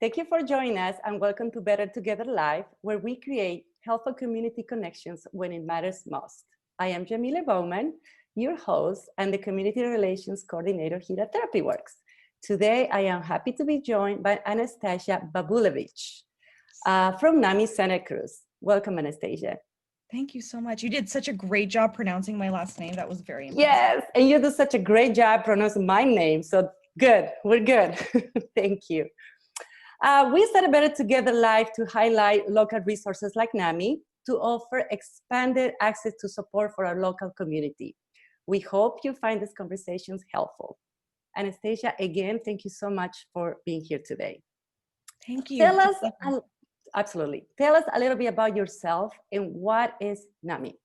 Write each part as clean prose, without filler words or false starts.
Thank you for joining us and welcome to Better Together Live, where we create helpful community connections when it matters most. I am Jamila Bowman, your host and the Community Relations Coordinator here at TherapyWorks. Today, I am happy to be joined by Anastasia Babulevich from NAMI Santa Cruz. Welcome, Anastasia. Thank you so much. You did such a great job pronouncing my last name. That was very impressive. Yes, and you do such a great job pronouncing my name. So good, we're good. Thank you. We started Better Together Live to highlight local resources like NAMI to offer expanded access to support for our local community. We hope you find these conversations helpful. Anastasia, again, thank you so much for being here today. Thank you. Tell us, absolutely. Tell us a little bit about yourself and what is NAMI?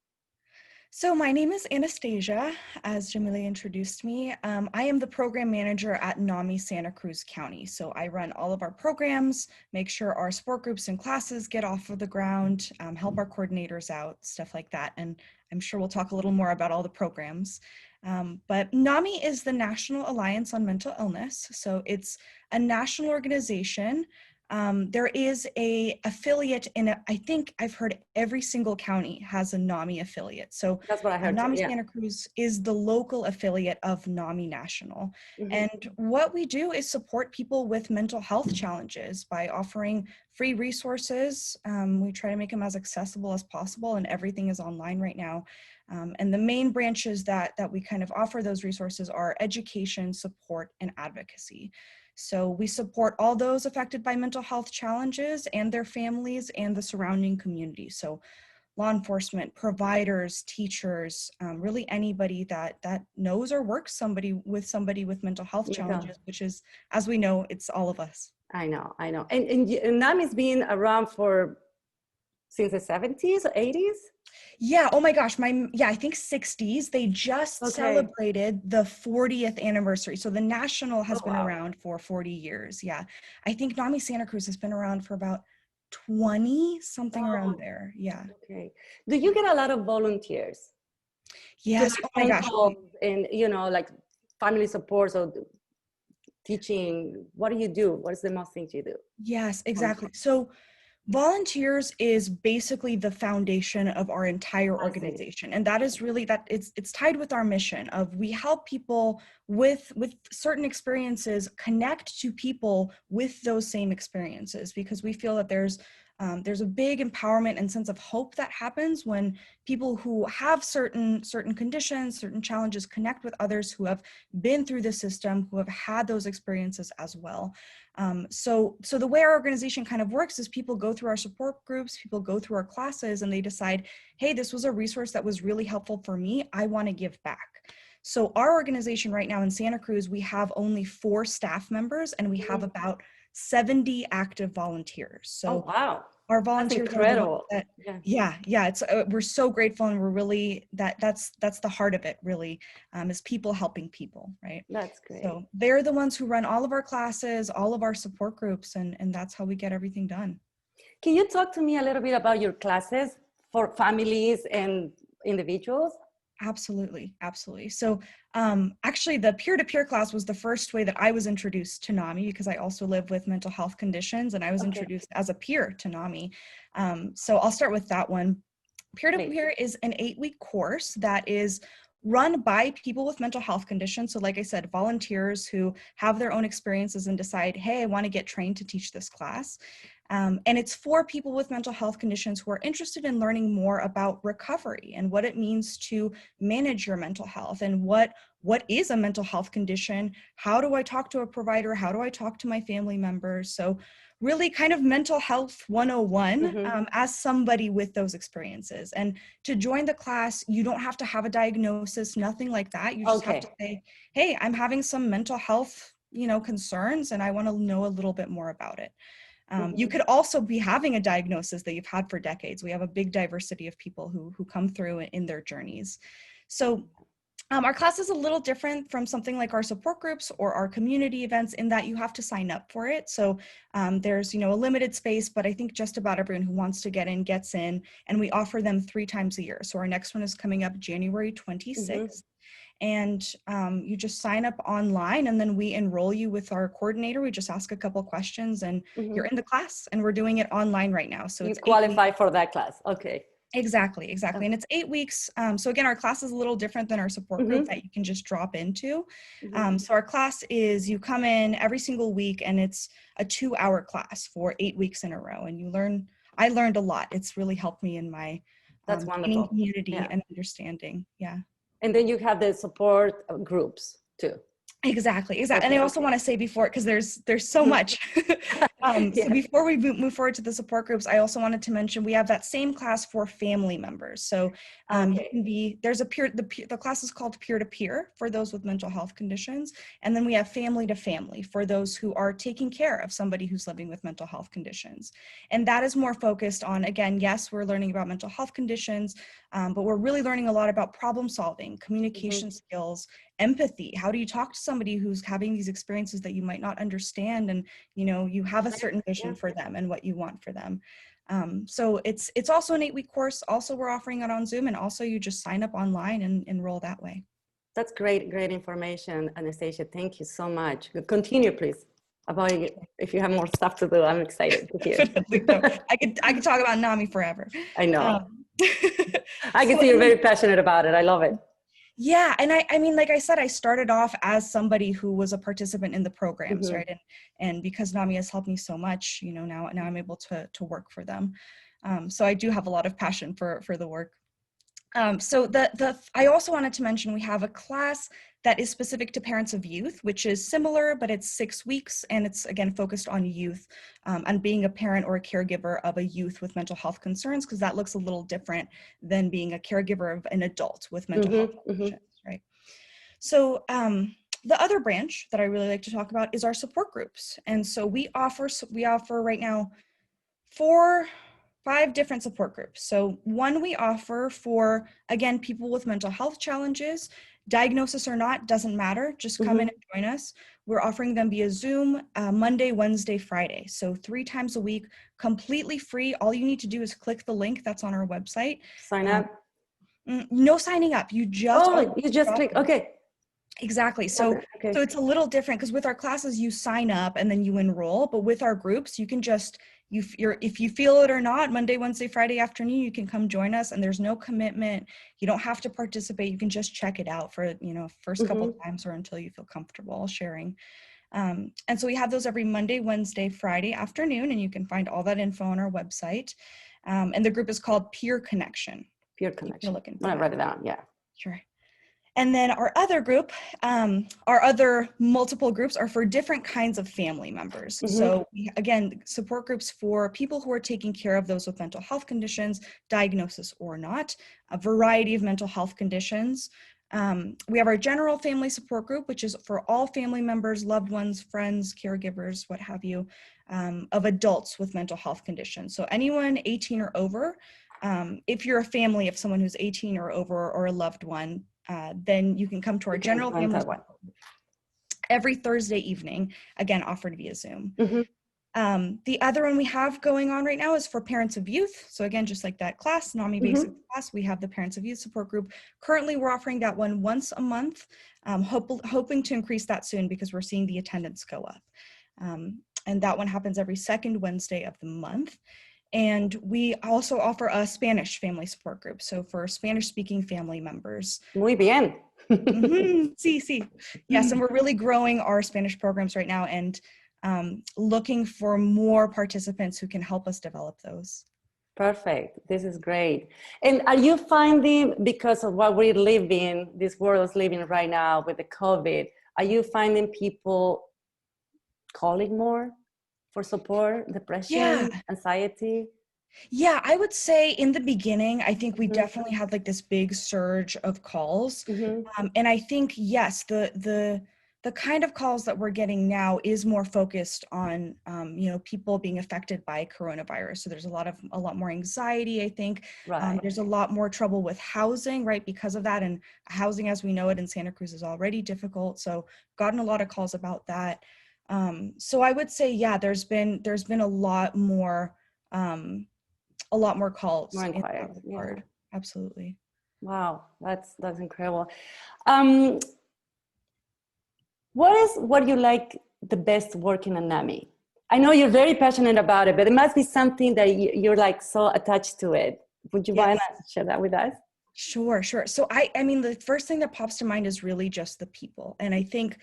So my name is Anastasia, as Jamila introduced me. I am the program manager at NAMI Santa Cruz County. So I run all of our programs, make sure our support groups and classes get off of the ground, help our coordinators out, stuff like that. And I'm sure we'll talk a little more about all the programs. But NAMI is the National Alliance on Mental Illness. So it's a national organization. There is a affiliate in, I think I've heard every single county has a NAMI affiliate. So that's what I heard. NAMI Santa Cruz is the local affiliate of NAMI National. Mm-hmm. And what we do is support people with mental health challenges by offering free resources. We try to make them as accessible as possible, and everything is online right now. And the main branches that we kind of offer those resources are education, support, and advocacy. So we support all those affected by mental health challenges and their families and the surrounding community. So law enforcement, providers, teachers, really anybody that knows or works with somebody with mental health challenges, which is, as we know, it's all of us. I know. And NAMI's been around since the 70s or 80s? Yeah, oh my gosh, I think 60s. They just celebrated the 40th anniversary. So the National has been around for 40 years. Yeah, I think NAMI Santa Cruz has been around for about 20, something around there. Yeah. Okay. Do you get a lot of volunteers? Yes, oh my gosh. And, like family support or teaching, what do you do? What is the most things you do? Yes, exactly. So volunteers is basically the foundation of our entire organization. And that is really it's tied with our mission of we help people with certain experiences connect to people with those same experiences, because we feel that there's a big empowerment and sense of hope that happens when people who have certain conditions, certain challenges connect with others who have been through the system, who have had those experiences as well. So the way our organization kind of works is people go through our support groups, people go through our classes, and they decide, hey, this was a resource that was really helpful for me. I want to give back. So our organization right now in Santa Cruz, we have only 4 staff members, and we have about 70 active volunteers. So wow. Our volunteers are incredible. It's we're so grateful, and we're really that's the heart of it, really, is people helping people, right? That's great. So they're the ones who run all of our classes, all of our support groups, and that's how we get everything done. Can you talk to me a little bit about your classes for families and individuals? Absolutely. So actually the peer-to-peer class was the first way that I was introduced to NAMI, because I also live with mental health conditions, and I was introduced as a peer to NAMI. So I'll start with that one. Peer-to-peer is an 8-week course that is run by people with mental health conditions. So like I said, volunteers who have their own experiences and decide, hey, I want to get trained to teach this class. And it's for people with mental health conditions who are interested in learning more about recovery and what it means to manage your mental health, and what is a mental health condition? How do I talk to a provider? How do I talk to my family members? So really kind of mental health 101 as somebody with those experiences. And to join the class, you don't have to have a diagnosis, nothing like that. You just have to say, hey, I'm having some mental health, concerns, and I want to know a little bit more about it. You could also be having a diagnosis that you've had for decades. We have a big diversity of people who come through in their journeys. So our class is a little different from something like our support groups or our community events in that you have to sign up for it. So there's, a limited space, but I think just about everyone who wants to get in gets in, and we offer them 3 times a year. So our next one is coming up January 26th. and you just sign up online, and then we enroll you with our coordinator. We just ask a couple questions, and you're in the class, and we're doing it online right now. So you it's qualify for that class. Okay. Exactly. And it's 8 weeks. So again, our class is a little different than our support group that you can just drop into. So our class is, you come in every single week, and it's a 2-hour class for 8 weeks in a row. And I learned a lot. It's really helped me in my That's training wonderful. community and understanding. Yeah. And then you have the support groups too. Exactly. Okay. And I also want to say before, because there's so much. So before we move forward to the support groups, I also wanted to mention we have that same class for family members. So you can be, there's a the class is called peer-to-peer for those with mental health conditions. And then we have family-to-family for those who are taking care of somebody who's living with mental health conditions. And that is more focused on, again, yes, we're learning about mental health conditions, but we're really learning a lot about problem solving, communication skills, empathy. How do you talk to somebody who's having these experiences that you might not understand, and you have a certain vision for them and what you want for them. So it's also an 8-week course. Also, we're offering it on Zoom, and also you just sign up online and enroll that way. That's great information, Anastasia. Thank you so much. Continue, please. About if you have more stuff to do, I'm excited to hear. I could talk about NAMI forever. I know. I can see you're very passionate about it. I love it. Yeah. And I mean, like I said, I started off as somebody who was a participant in the programs, right? And because NAMI has helped me so much, now I'm able to work for them. So I do have a lot of passion for the work. So I also wanted to mention we have a class that is specific to parents of youth, which is similar, but it's 6 weeks, and it's again focused on youth, on being a parent or a caregiver of a youth with mental health concerns, because that looks a little different than being a caregiver of an adult with mental health conditions, right? So the other branch that I really like to talk about is our support groups, and so we offer right now 5 different support groups. So one we offer for, again, people with mental health challenges, diagnosis or not, doesn't matter, just come in and join us. We're offering them via Zoom, Monday, Wednesday, Friday. So 3 times a week, completely free. All you need to do is click the link that's on our website. Sign up? No signing up. You just click, okay. Exactly. So it's a little different, because with our classes, you sign up and then you enroll, but with our groups, you can just, if you feel it or not, Monday, Wednesday, Friday afternoon, you can come join us, and there's no commitment. You don't have to participate. You can just check it out for, first couple times, or until you feel comfortable sharing. And so we have those every Monday, Wednesday, Friday afternoon, and you can find all that info on our website. And the group is called Peer Connection. Peer Connection. I'm gonna write it down. Yeah. Sure. And then our other group, our other multiple groups are for different kinds of family members. So again, support groups for people who are taking care of those with mental health conditions, diagnosis or not, a variety of mental health conditions. We have our general family support group, which is for all family members, loved ones, friends, caregivers, what have you, of adults with mental health conditions. So anyone 18 or over, if you're a family of someone who's 18 or over, or a loved one, then you can come to our general family every Thursday evening, again, offered via Zoom. The other one we have going on right now is for parents of youth. So again, just like that class, NAMI basic class, we have the parents of youth support group. Currently, we're offering that one once a month, hoping to increase that soon, because we're seeing the attendance go up. And that one happens every second Wednesday of the month. And we also offer a Spanish family support group. So for Spanish-speaking family members. Muy bien. Sí. Yes, and we're really growing our Spanish programs right now, and looking for more participants who can help us develop those. Perfect. This is great. And are you finding, because of what we're living, this world is living right now with the COVID, are you finding people calling more for support, depression, anxiety? Yeah, I would say in the beginning, I think we definitely had like this big surge of calls. And I think, yes, the kind of calls that we're getting now is more focused on, people being affected by coronavirus. So there's a lot more anxiety, I think. There's a lot more trouble with housing, right? Because of that. And housing as we know it in Santa Cruz is already difficult. So gotten a lot of calls about that. So I would say, yeah, there's been a lot more calls. More inquiries. Absolutely. Wow, that's incredible. Um, what you like the best working at NAMI? I know you're very passionate about it, but it must be something that you're like so attached to it. Would you mind Yes. to share that with us? Sure, sure. So I mean, the first thing that pops to mind is really just the people. And I think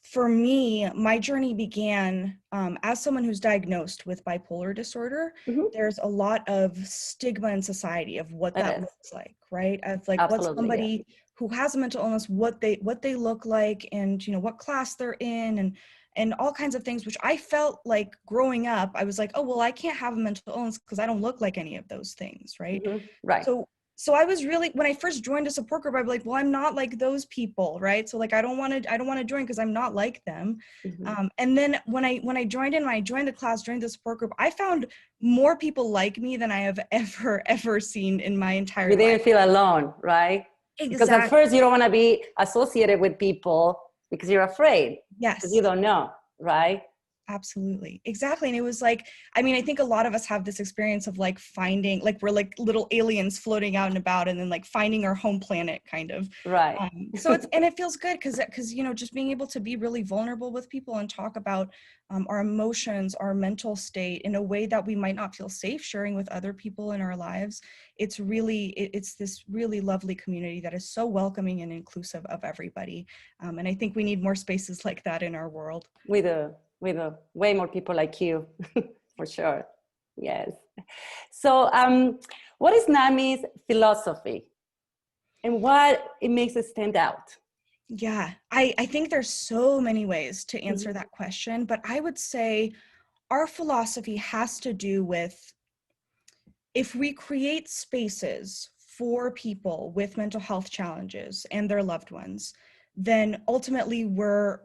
for me, my journey began as someone who's diagnosed with bipolar disorder. Mm-hmm. There's a lot of stigma in society of what It that is. looks like, right? Of like what Absolutely, yeah. somebody who has a mental illness, what they look like, and you know what class they're in, and all kinds of things, which I felt like growing up, I was like, oh well, I can't have a mental illness because I don't look like any of those things, right? Mm-hmm. Right. So I was really, when I first joined a support group, I'd be like, well, I'm not like those people, right? So like, I don't want to join because I'm not like them. Mm-hmm. And then when I joined in, when I joined the class, joined the support group, I found more people like me than I have ever seen in my entire You life. didn't feel alone, right? Because at Exactly. first you don't want to be associated with people because you're afraid, because you Yes. don't know, right? Absolutely. Exactly. And it was like, I mean, I think a lot of us have this experience of like finding, like we're like little aliens floating out and about and then like finding our home planet kind of. Right. So it's, and it feels good because, you know, just being able to be really vulnerable with people and talk about our emotions, our mental state in a way that we might not feel safe sharing with other people in our lives. It's really, it's this really lovely community that is so welcoming and inclusive of everybody. And I think we need more spaces like that in our world. We do. We do. Way more people like you, for sure. Yes. So, what is NAMI's philosophy and what it makes it stand out? Yeah, I think there's so many ways to Mm-hmm. answer that question, but I would say our philosophy has to do with if we create spaces for people with mental health challenges and their loved ones, then ultimately we're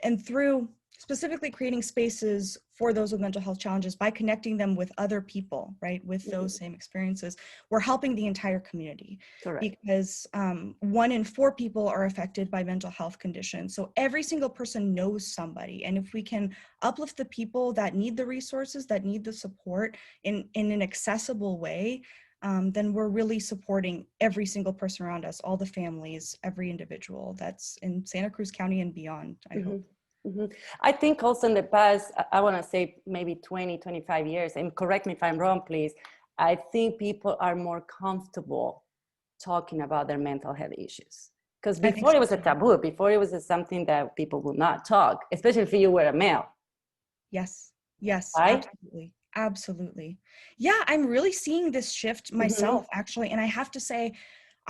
and through specifically creating spaces for those with mental health challenges by connecting them with other people, right, with those same experiences, we're helping the entire community. Correct. Because 1 in 4 people are affected by mental health conditions. So every single person knows somebody. And if we can uplift the people that need the resources, that need the support in an accessible way, then we're really supporting every single person around us, all the families, every individual that's in Santa Cruz County and beyond, I hope. Mm-hmm. I think also in the past, I want to say maybe 20, 25 years, and correct me if I'm wrong, please. I think people are more comfortable talking about their mental health issues. Because I think before so it was a too. taboo, before it was something that people would not talk, especially if you were a male, Yes, yes, right? absolutely. Absolutely. Yeah, I'm really seeing this shift Mm-hmm. myself, actually. And I have to say,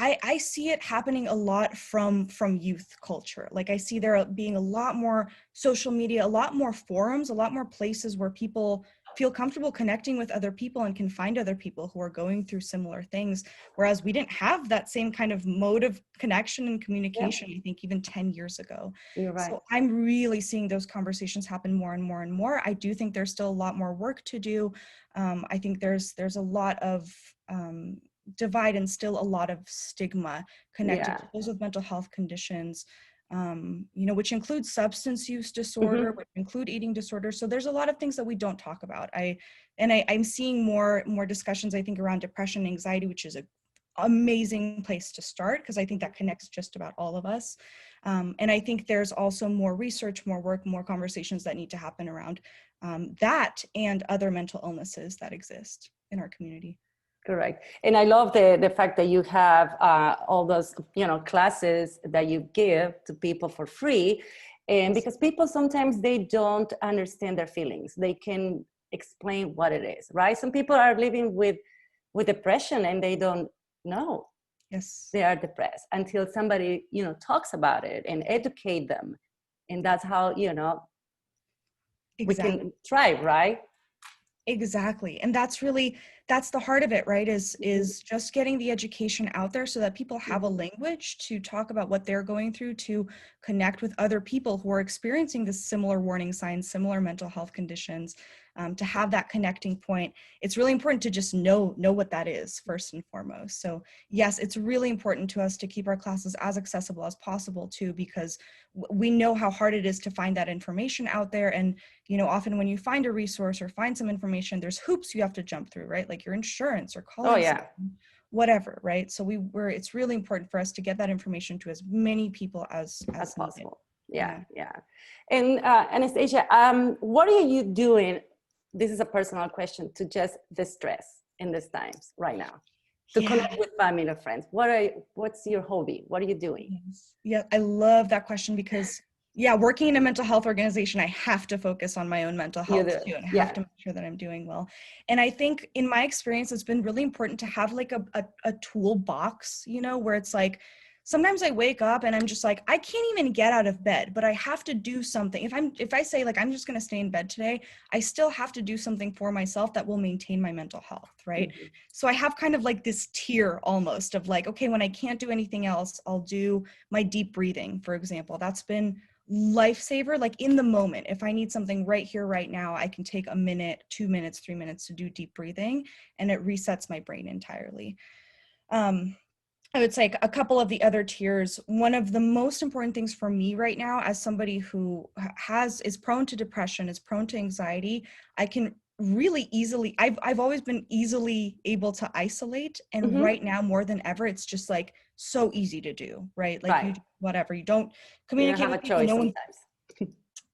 I see it happening a lot from youth culture. Like I see there being a lot more social media, a lot more forums, a lot more places where people feel comfortable connecting with other people and can find other people who are going through similar things. Whereas we didn't have that same kind of mode of connection and Yeah, communication, I think even 10 years ago. you're right. So I'm really seeing those conversations happen more and more and more. I do think there's still a lot more work to do. I think there's a lot of divide and still a lot of stigma connected Yeah. to those with mental health conditions, you know, which includes substance use disorder, Mm-hmm. which include eating disorders. So there's a lot of things that we don't talk about. I'm seeing more discussions, I think, around depression, anxiety, which is a amazing place to start because I think that connects just about all of us. And I think there's also more research, more work, more conversations that need to happen around that and other mental illnesses that exist in our community. Correct. And I love the fact that you have all those, classes that you give to people for free. And because people sometimes they don't understand their feelings. They can explain what it is, right? Some people are living with depression and they don't know Yes, they are depressed until somebody, talks about it and educate them. And that's how, we exactly. can thrive, right? Exactly. And that's the heart of it, right? Mhm. Is just getting the education out there so that people have a language to talk about what they're going through, to connect with other people who are experiencing this similar warning signs, similar mental health conditions, to have that connecting point. It's really important to just know what that is first and foremost. So yes, it's really important to us to keep our classes as accessible as possible too, because we know how hard it is to find that information out there. And often when you find a resource or find some information, there's hoops you have to jump through, right? Like your insurance or Oh calling yeah. someone whatever, right? So it's really important for us to get that information to as many people as possible. needed. Yeah. And Anastasia, what are you doing? This is a personal question, to just distress in these times right now, to connect with family and friends. What's your hobby? What are you doing? Yeah, I love that question because working in a mental health organization, I have to focus on my own mental health too, and I have to make sure that I'm doing well. And I think in my experience, it's been really important to have like a toolbox, where it's like, sometimes I wake up and I'm just like, I can't even get out of bed, but I have to do something. If I say like, I'm just going to stay in bed today, I still have to do something for myself that will maintain my mental health, right? Mm-hmm. So I have kind of like this tier almost of like, okay, when I can't do anything else, I'll do my deep breathing, for example. That's been lifesaver. Like in the moment, if I need something right here, right now, I can take a minute, 2 minutes, 3 minutes to do deep breathing, and it resets my brain entirely. I would say a couple of the other tiers. One of the most important things for me right now, as somebody who is prone to depression, is prone to anxiety, I can really easily, I've always been easily able to isolate. And mm-hmm. right now more than ever, it's just like so easy to do, right? Like you, whatever, you don't communicate with people, no one,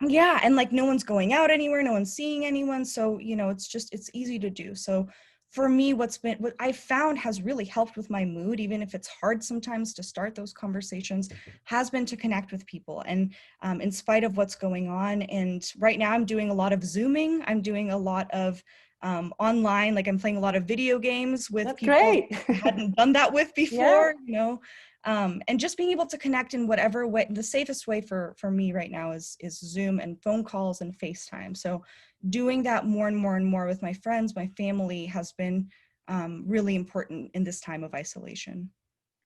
yeah. And like, no one's going out anywhere, no one's seeing anyone. So, it's easy to do. So for me, what I found has really helped with my mood, even if it's hard sometimes to start those conversations, has been to connect with people. And in spite of what's going on, and right now I'm doing a lot of Zooming. I'm doing a lot of online, like I'm playing a lot of video games with That's people great. I hadn't done that with before, and just being able to connect in whatever way. The safest way for me right now is Zoom and phone calls and FaceTime. So doing that more and more and more with my friends, my family, has been really important in this time of isolation.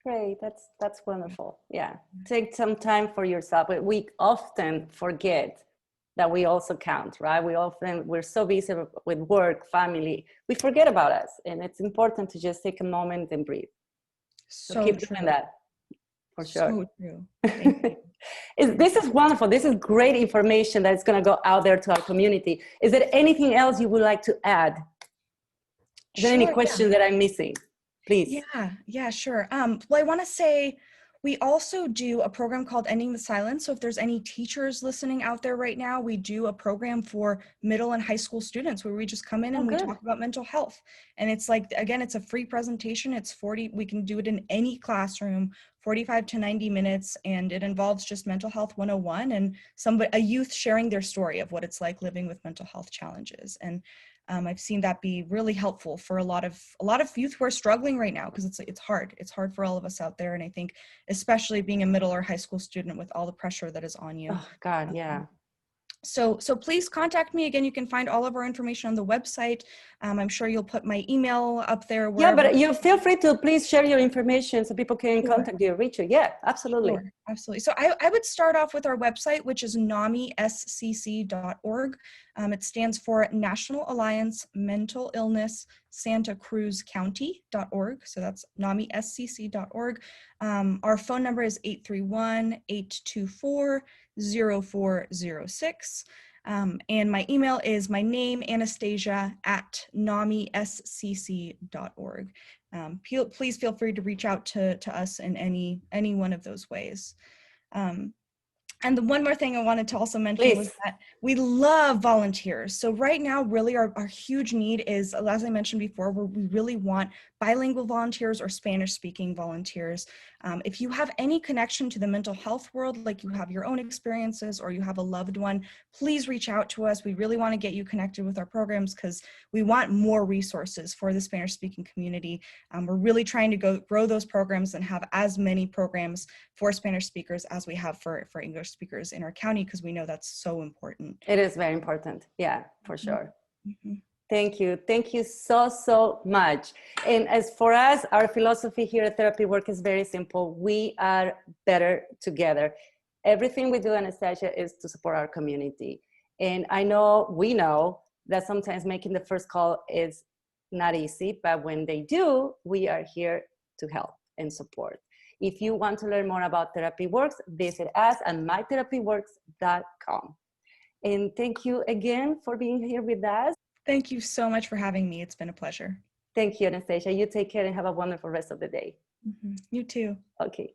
Great, that's wonderful. Yeah, take some time for yourself. We often forget that we also count, right? We're so busy with work, family, we forget about us, and it's important to just take a moment and breathe. So keep doing that. For sure. So true. Thank you. This is wonderful. This is great information that's going to go out there to our community. Is there anything else you would like to add? Is there any question that I'm missing? Please. Yeah, sure. Well, I want to say we also do a program called Ending the Silence. So if there's any teachers listening out there right now, we do a program for middle and high school students where we just come in and we talk about mental health. And it's like, again, it's a free presentation. We can do it in any classroom, 45 to 90 minutes. And it involves just mental health 101 and a youth sharing their story of what it's like living with mental health challenges. And I've seen that be really helpful for a lot of youth who are struggling right now, because it's hard. It's hard for all of us out there. And I think especially being a middle or high school student with all the pressure that is on you. Oh God, yeah. So please contact me. Again, you can find all of our information on the website. I'm sure you'll put my email up there. Yeah, but you feel free to please share your information so people can contact you, reach you. Yeah, absolutely. Sure, absolutely. So I would start off with our website, which is NAMISCC.org. It stands for National Alliance Mental Illness Santa Cruz County.org. So that's NAMISCC.org. Our phone number is 831-824-0406. And my email is my name, Anastasia, at NAMISCC.org. Please feel free to reach out to us in any one of those ways. And the one more thing I wanted to also mention was that we love volunteers. So right now, really our huge need is, as I mentioned before, we really want bilingual volunteers or Spanish-speaking volunteers. If you have any connection to the mental health world, like you have your own experiences or you have a loved one, please reach out to us. We really want to get you connected with our programs because we want more resources for the Spanish-speaking community. We're really trying to grow those programs and have as many programs for Spanish speakers as we have for English speakers in our county, because we know that's so important. It is very important. Yeah, for sure. Mm-hmm. Thank you. Thank you so much. And as for us, our philosophy here at Therapy Work is very simple. We are better together. Everything we do, Anastasia, is to support our community. And we know that sometimes making the first call is not easy, but when they do, we are here to help and support. If you want to learn more about Therapy Works, visit us at mytherapyworks.com. And thank you again for being here with us. Thank you so much for having me. It's been a pleasure. Thank you, Anastasia. You take care and have a wonderful rest of the day. You too. Okay.